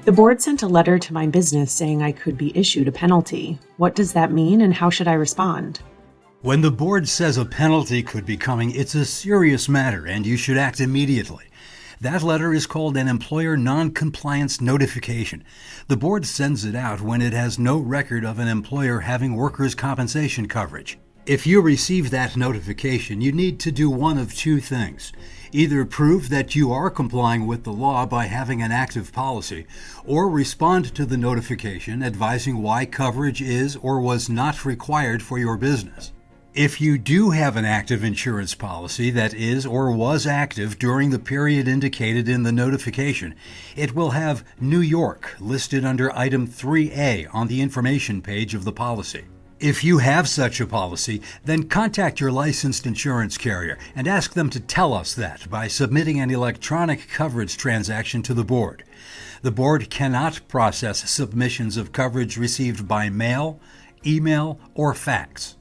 The board sent a letter to my business saying I could be issued a penalty. What does that mean and how should I respond? When the board says a penalty could be coming, it's a serious matter and you should act immediately. That letter is called an employer noncompliance notification. The board sends it out when it has no record of an employer having workers' compensation coverage. If you receive that notification, you need to do one of two things. Either prove that you are complying with the law by having an active policy, or respond to the notification advising why coverage is or was not required for your business. If you do have an active insurance policy that is or was active during the period indicated in the notification, it will have New York listed under item 3A on the information page of the policy. If you have such a policy, then contact your licensed insurance carrier and ask them to tell us that by submitting an electronic coverage transaction to the board. The board cannot process submissions of coverage received by mail, email, or fax.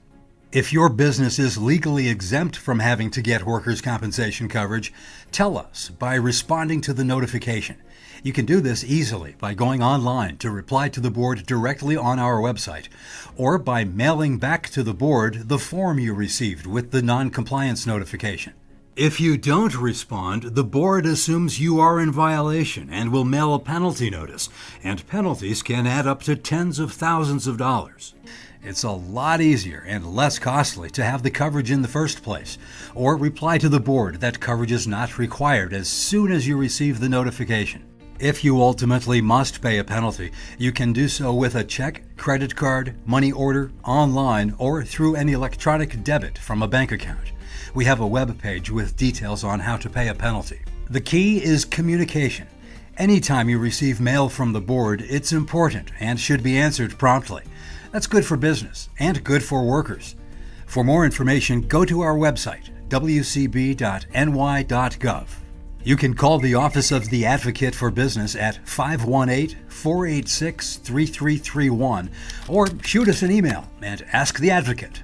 If your business is legally exempt from having to get workers' compensation coverage, tell us by responding to the notification. You can do this easily by going online to reply to the board directly on our website, or by mailing back to the board the form you received with the non-compliance notification. If you don't respond, the board assumes you are in violation and will mail a penalty notice, and penalties can add up to tens of thousands of dollars. It's a lot easier and less costly to have the coverage in the first place, or reply to the board that coverage is not required as soon as you receive the notification. If you ultimately must pay a penalty, you can do so with a check, credit card, money order, online, or through an electronic debit from a bank account. We have a web page with details on how to pay a penalty. The key is communication. Anytime you receive mail from the board, it's important and should be answered promptly. That's good for business and good for workers. For more information, go to our website, wcb.ny.gov. You can call the Office of the Advocate for Business at 518-486-3331 or shoot us an email at asktheadvocate